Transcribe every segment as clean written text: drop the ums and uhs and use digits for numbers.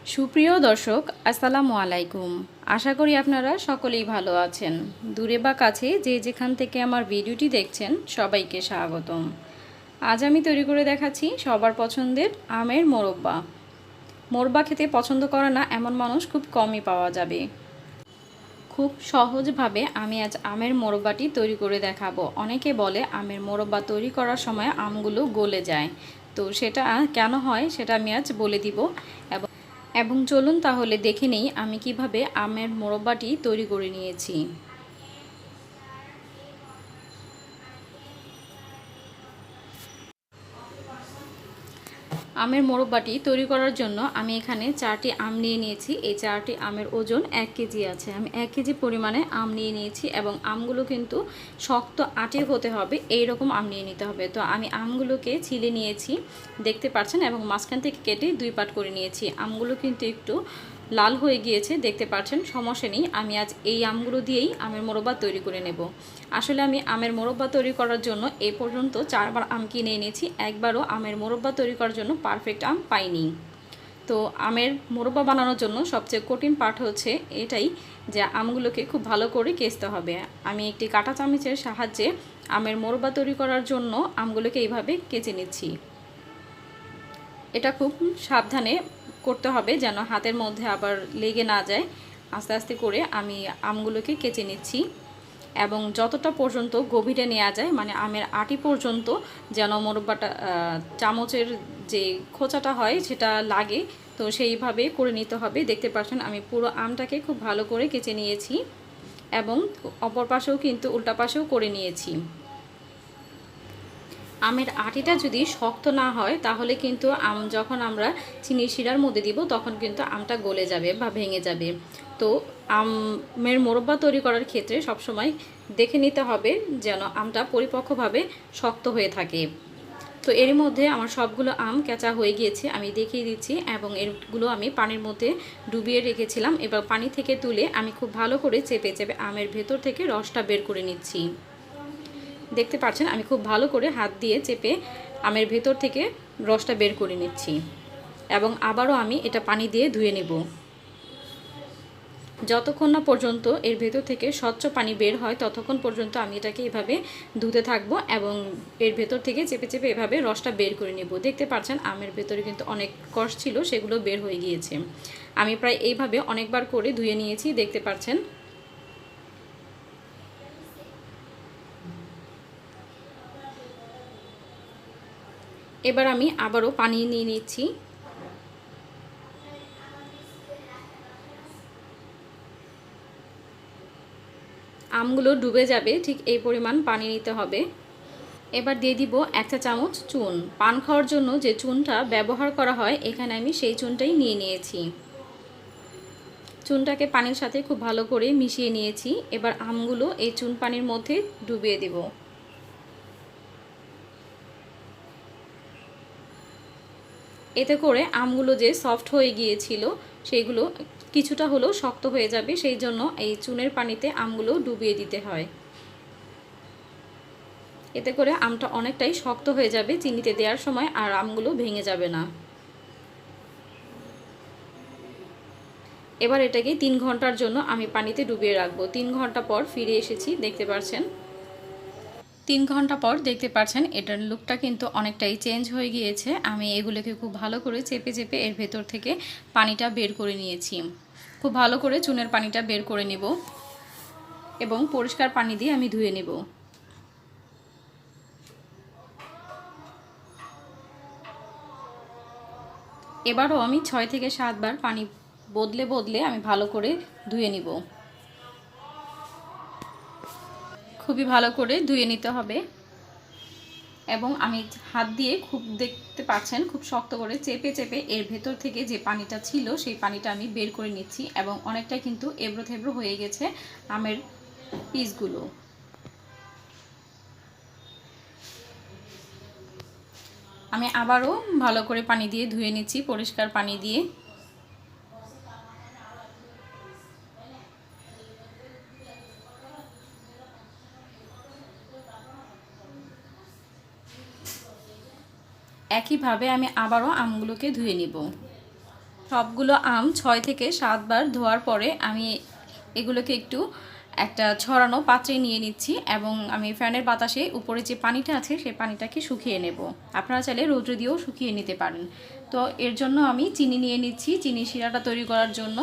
সুপ্রিয় দর্শক, আসসালামু আলাইকুম। আশা করি আপনারা সকলেই ভালো আছেন। দূরে বা কাছে যে যেখান থেকে আমার ভিডিওটি দেখছেন সবাইকে স্বাগতম। আজ আমি তৈরি করে দেখাচ্ছি সবার পছন্দের আমের মোরব্বা। মোরব্বা খেতে পছন্দ করে না এমন মানুষ খুব কমই পাওয়া যাবে। খুব সহজভাবে আমি আজ আমের মোরব্বাটি তৈরি করে দেখাবো। অনেকে বলে আমের মোরব্বা তৈরি করার সময় আমগুলো গলে যায়, তো সেটা কেন হয় সেটা আমি আজ বলে দিব। এবং চলুন তাহলে দেখে নেই আমি কিভাবে আমের মোরব্বাটি তৈরি করে নিয়েছি। আমের মোরব্বাটি তৈরি করার জন্য আমি এখানে 4টি আম নিয়ে নিয়েছি। এই 4টি আমের ওজন 1 কেজি আছে। আমি 1 কেজি পরিমাণে আম নিয়ে নিয়েছি এবং আমগুলো কিন্তু শক্ত আঁটে হতে হবে, এই রকম আম নিয়ে নিতে হবে। তো আমি আমগুলোকে ছিলে নিয়েছি, দেখতে পাচ্ছেন, এবং মাঝখান থেকে কেটে 2 পার্ট করে নিয়েছি। আমগুলো কিন্তু একটু লাল হয়ে গিয়েছে, দেখতে পাচ্ছেন, সমস্যা নেই। আমি আজ এই আমগুলো দিয়েই আমের মোরব্বা তৈরি করে নেব। আসলে আমি আমের মোরব্বা তৈরি করার জন্য এই পর্যন্ত 4বার আম কিনে এনেছি, একবারও আমের মোরব্বা তৈরি করার জন্য পারফেক্ট আম পাইনি। তো আমের মোরব্বা বানানোর জন্য সবচেয়ে কঠিন পার্ট হচ্ছে এটাই যে আমগুলোকে খুব ভালো করে কেচতে হবে। আমি একটি কাঁটা চামচের সাহায্যে আমের মোরব্বা তৈরি করার জন্য আমগুলোকে এইভাবে কেচে নিচ্ছি। এটা খুব সাবধানে করতে হবে যেন হাতের মধ্যে আবার লেগে না যায়। আস্তে আস্তে করে আমি আমগুলোকে কেচে নিচ্ছি এবং যতটা পর্যন্ত গভীরে নেওয়া যায়, মানে আমের আটি পর্যন্ত যেন মোরব্বাটা চামচের যে খোঁচাটা হয় সেটা লাগে, তো সেইভাবে করে নিতে হবে। দেখতে পাচ্ছেন আমি পুরো আমটাকে খুব ভালো করে কেচে নিয়েছি এবং অপর পাশেও কিন্তু উল্টা পাশেও করে নিয়েছি। আমের আটিটা যদি শক্ত না হয় তাহলে কিন্তু আম যখন আমরা চিনির শিরার মধ্যে দিব তখন কিন্তু আমটা গলে যাবে বা ভেঙে যাবে। তো আমের মোরব্বা তৈরি করার ক্ষেত্রে সবসময় দেখে নিতে হবে যেন আমটা পরিপক্কভাবে শক্ত হয়ে থাকে। তো এর মধ্যে আমার সবগুলো আম কেঁচা হয়ে গিয়েছে, আমি দেখিয়ে দিচ্ছি, এবং এরগুলো আমি পানির মধ্যে ডুবিয়ে রেখেছিলাম। এবার পানি থেকে তুলে আমি খুব ভালো করে চেপে চেপে আমের ভেতর থেকে রসটা বের করে নিচ্ছি। দেখতে পাচ্ছেন আমি খুব ভালো করে হাত দিয়ে চেপে আমের ভেতর থেকে রসটা বের করে নিচ্ছি এবং আবারও আমি এটা পানি দিয়ে ধুয়ে নেব। যতক্ষণ না পর্যন্ত এর ভেতর থেকে স্বচ্ছ পানি বের হয় ততক্ষণ পর্যন্ত আমি এটাকে এভাবে ধুতে থাকবো এবং এর ভেতর থেকে চেপে চেপে এভাবে রসটা বের করে নেব। দেখতে পাচ্ছেন আমের ভেতরে কিন্তু অনেক কষ ছিল, সেগুলো বের হয়ে গিয়েছে। আমি প্রায় এইভাবে অনেকবার করে ধুয়ে নিয়েছি, দেখতে পাচ্ছেন। এবার আমি আবারও পানি নিয়ে নিচ্ছি। আমগুলো ডুবে যাবে ঠিক এই পরিমাণ পানি নিতে হবে। এবার দিয়ে দিব 1 চা চামচ চুন। পান খাওয়ার জন্য যে চুনটা ব্যবহার করা হয় এখানে আমি সেই চুনটাই নিয়ে নিয়েছি। চুনটাকে পানির সাথে খুব ভালো করে মিশিয়ে নিয়েছি। এবার আমগুলো এই চুন পানির মধ্যে ডুবিয়ে দেব। এতে করে আমগুলো যে সফট হয়ে গিয়েছিল সেইগুলো কিছুটা হলেও শক্ত হয়ে যাবে, সেই জন্য এই চুনের পানিতে আমগুলো ডুবিয়ে দিতে হয়। এতে করে আমটা অনেকটাই শক্ত হয়ে যাবে চিনিতে দেওয়ার সময়, আর আমগুলো ভেঙে যাবে না। এবার এটাকে 3 ঘন্টার জন্য আমি পানিতে ডুবিয়ে রাখবো। 3 ঘন্টা পর ফিরে এসেছি, দেখতে পাচ্ছেন। 3 ঘন্টা পর দেখতে পাচ্ছেন এটার লুকটা কিন্তু অনেকটাই চেঞ্জ হয়ে গিয়েছে। আমি এগুলোকে খুব ভালো করে চেপে চেপে এর ভেতর থেকে পানিটা বের করে নিয়েছি। খুব ভালো করে চুনের পানিটা বের করে নেব এবং পরিষ্কার পানি দিয়ে আমি ধুয়ে নেব। এবারও আমি 6 থেকে 7 বার পানি বদলে বদলে আমি ভালো করে ধুয়ে নিব। খুবই ভালো করে ধুয়ে নিতে হবে এবং আমি হাত দিয়ে খুব, দেখতে পাচ্ছেন, খুব শক্ত করে চেপে চেপে এর ভেতর থেকে যে পানিটা ছিল সেই পানিটা আমি বের করে নিচ্ছি এবং অনেকটা কিন্তু এবড়ো থেবড়ো হয়ে গেছে আমের পিসগুলো। আমি আবারও ভালো করে পানি দিয়ে ধুয়ে নিচ্ছি, পরিষ্কার পানি দিয়ে। একইভাবে আমি আবারও আমগুলোকে ধুয়ে নিব। সবগুলো আম 6 থেকে 7 বার ধোয়ার পরে আমি এগুলোকে একটু একটা ছড়ানো পাত্রে নিয়ে নিচ্ছি এবং আমি ফ্যানের বাতাসে উপরে যে পানিটা আছে সেই পানিটাকে শুকিয়ে নেব। আপনারা চাইলে রৌদ্র দিয়েও শুকিয়ে নিতে পারেন। তো এর জন্য আমি চিনি নিয়ে নিচ্ছি। চিনি শিরাটা তৈরি করার জন্য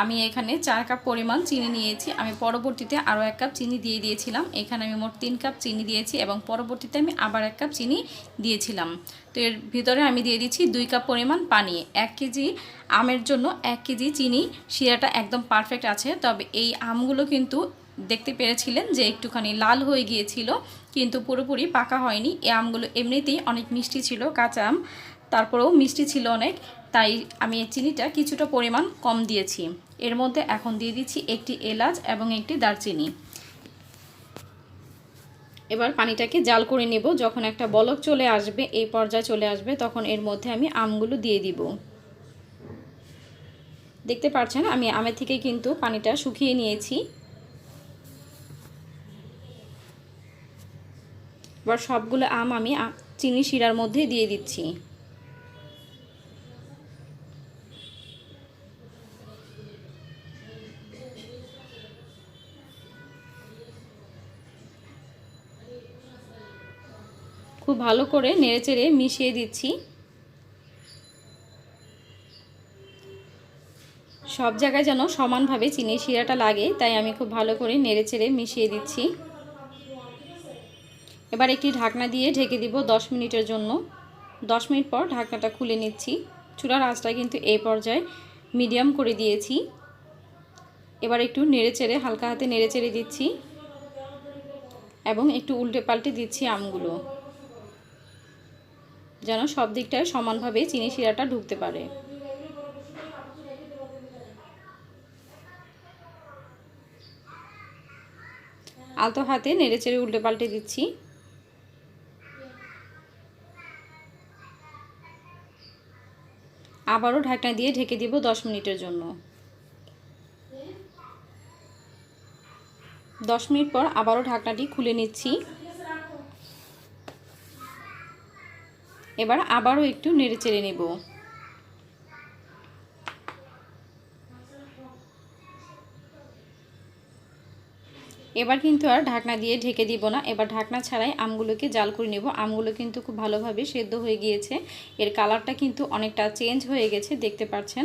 আমি এখানে 4 কাপ পরিমাণ চিনি নিয়েছি। আমি পরবর্তীতে আরও 1 কাপ চিনি দিয়ে দিয়েছিলাম। এখানে আমি মোট 3 কাপ চিনি দিয়েছি এবং পরবর্তীতে আমি আবার 1 কাপ চিনি দিয়েছিলাম। তো এর ভিতরে আমি দিয়ে দিচ্ছি 2 কাপ পরিমাণ পানি। 1 কেজি আমের জন্য 1 কেজি চিনি শিরাটা একদম পারফেক্ট আছে। তবে এই আমগুলো কিন্তু দেখতে পেরেছিলেন যে একটুখানি লাল হয়ে গিয়েছিল, কিন্তু পুরোপুরি পাকা হয়নি। এই আমগুলো এমনিতেই অনেক মিষ্টি ছিল, কাঁচা আম, তারপরেও মিষ্টি ছিল অনেক, তাই আমি চিনিটা কিছুটা পরিমাণ কম দিয়েছি। এর মধ্যে এখন দিয়ে দিচ্ছি একটি এলাচ এবং একটি দারচিনি। এবার পানিটাকে জাল করে নেব। যখন একটা বলক চলে আসবে, এই পর্যায়ে চলে আসবে, তখন এর মধ্যে আমি আমগুলো দিয়ে দিব। দেখতে পাচ্ছেন আমি আমের থেকে কিন্তু পানিটা শুকিয়ে নিয়েছি। এবার সবগুলো আম আমি চিনি শিরার মধ্যে দিয়ে দিচ্ছি। খুব ভালো করে নেড়েচেড়ে মিশিয়ে দিচ্ছি। সব জায়গায় যেন সমানভাবে চিনি শিরাটা লাগে, তাই আমি খুব ভালো করে নেড়েচেড়ে মিশিয়ে দিচ্ছি। এবার একটি ঢাকনা দিয়ে ঢেকে দিব 10 মিনিটের জন্য। 10 মিনিট পর ঢাকনাটা খুলে নিচ্ছি। চুলার আঁচটা কিন্তু এই পর্যায়ে মিডিয়াম করে দিয়েছি। এবার একটু নেড়েচেড়ে হালকা হাতে নেড়েচেড়ে দিচ্ছি এবং একটু উল্টে পাল্টে দিচ্ছি আমগুলো, যেন সব দিকটায় সমানভাবে চিনি শিরাটা ঢুকতে পারে। আলতো হাতে নেড়েচেড়ে উল্টে পাল্টে দিচ্ছি। আবারও ঢাকনা দিয়ে ঢেকে দিব 10 মিনিটের জন্য। 10 মিনিট পর আবারও ঢাকনাটি খুলে নিচ্ছি। এবার আবারও একটু নেড়েচেড়ে নেব। এবার কিন্তু আর ঢাকনা দিয়ে ঢেকে দিব না। এবার ঢাকনা ছাড়াই আমগুলোকে জাল করে নেব। আমগুলো কিন্তু খুব ভালোভাবে সেদ্ধ হয়ে গিয়েছে। এর কালারটা কিন্তু অনেকটা চেঞ্জ হয়ে গেছে, দেখতে পাচ্ছেন।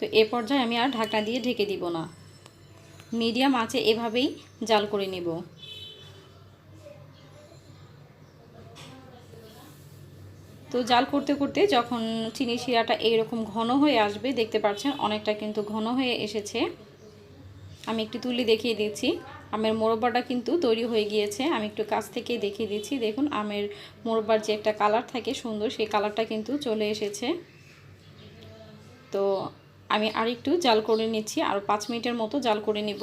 তো এ পর্যায়ে আমি আর ঢাকনা দিয়ে ঢেকে দিব না, মিডিয়াম আঁচে এভাবেই জাল করে নেব। তো জাল করতে করতে যখন চিনি শিরাটা এইরকম ঘন হয়ে আসবে, দেখতে পাচ্ছেন অনেকটা কিন্তু ঘন হয়ে এসেছে। আমি একটু তুলে দেখিয়ে দিচ্ছি। আমের মোরব্বাটা কিন্তু তৈরি হয়ে গিয়েছে। আমি একটু কাছ থেকে দেখিয়ে দিচ্ছি। দেখুন আমের মোরব্বার যে একটা কালার থাকে সুন্দর, সেই কালারটা কিন্তু চলে এসেছে। তো আমি আরেকটু জাল করে নিচ্ছি, আরও 5 মিনিটের মতো জাল করে নেব।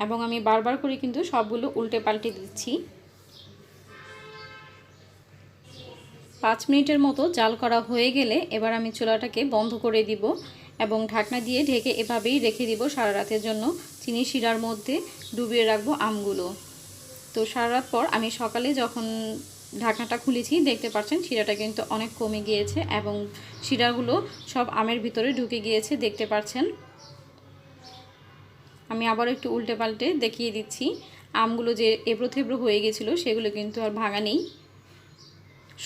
এবং আমি বারবার করে কিন্তু সবগুলো উল্টে পাল্টে দিচ্ছি। 5 মিনিটের মতো জাল করা হয়ে গেলে এবার আমি চুলাটাকে বন্ধ করে দিব এবং ঢাকনা দিয়ে ঢেকে এভাবেই রেখে দিব সারা রাতের জন্য। চিনি শিরার মধ্যে ডুবিয়ে রাখবো আমগুলো। তো সারা রাত পর আমি সকালে যখন ঢাকনাটা খুলেছি, দেখতে পাচ্ছেন শিরাটা কিন্তু অনেক কমে গিয়েছে এবং শিরাগুলো সব আমের ভিতরে ঢুকে গিয়েছে, দেখতে পাচ্ছেন। আমি আবার একটু উল্টে পাল্টে দেখিয়ে দিচ্ছি। আমগুলো যে এবড়ো থেবড়ো হয়ে গেছিলো সেগুলো কিন্তু আর ভাঙা নেই,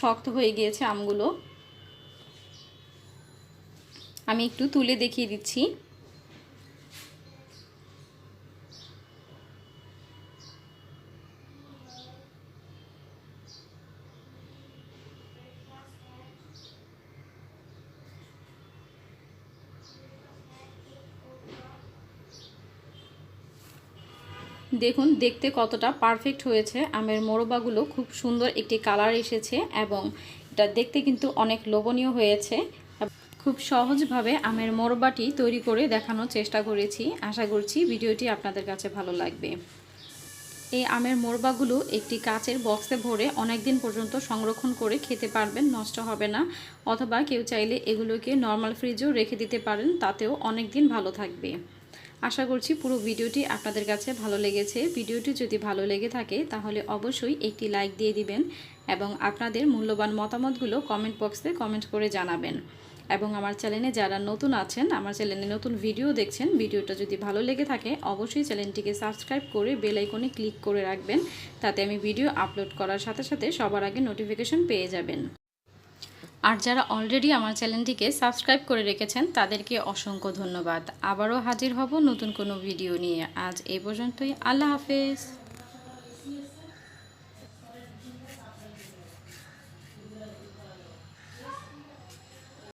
শক্ত হয়ে গিয়েছে আমগুলো। আমি একটু তুলে দেখিয়ে দিচ্ছি। দেখুন দেখতে কতটা পারফেক্ট হয়েছে। আমের মোরব্বাগুলো খুব সুন্দর একটি কালার এসেছে এবং এটা দেখতে কিন্তু অনেক লোভনীয় হয়েছে। খুব সহজভাবে আমের মোরব্বাটি তৈরি করে দেখানোর চেষ্টা করেছি। আশা করছি ভিডিওটি আপনাদের কাছে ভালো লাগবে। এই আমের মোরব্বাগুলো একটি কাচের বক্সে ভরে অনেক দিন পর্যন্ত সংরক্ষণ করে খেতে পারবেন, নষ্ট হবে না। অথবা কেউ চাইলে এগুলোকে নর্মাল ফ্রিজেও রেখে দিতে পারেন, তাতেও অনেক দিন ভালো থাকবে। আশা করছি পুরো ভিডিওটি আপনাদের কাছে ভালো লেগেছে। ভিডিওটি যদি ভালো লেগে থাকে তাহলে অবশ্যই একটি লাইক দিয়ে দিবেন এবং আপনাদের মূল্যবান মতামতগুলো কমেন্ট বক্সে কমেন্ট করে জানাবেন। এবং আমার চ্যানেলে যারা নতুন আছেন, আমার চ্যানেলে নতুন ভিডিও দেখছেন, ভিডিওটা যদি ভালো লেগে থাকে অবশ্যই চ্যানেলটিকে সাবস্ক্রাইব করে বেল আইকনে ক্লিক করে রাখবেন, তাতে আমি ভিডিও আপলোড করার সাথে সাথে সবার আগে নোটিফিকেশন পেয়ে যাবেন। আর যারা অলরেডি আমার চ্যানেলটিকে সাবস্ক্রাইব করে রেখেছেন তাদেরকে অসংখ্য ধন্যবাদ। আবারও হাজির হব নতুন কোনো ভিডিও নিয়ে। আজ এই পর্যন্তই। আল্লাহ হাফেজ।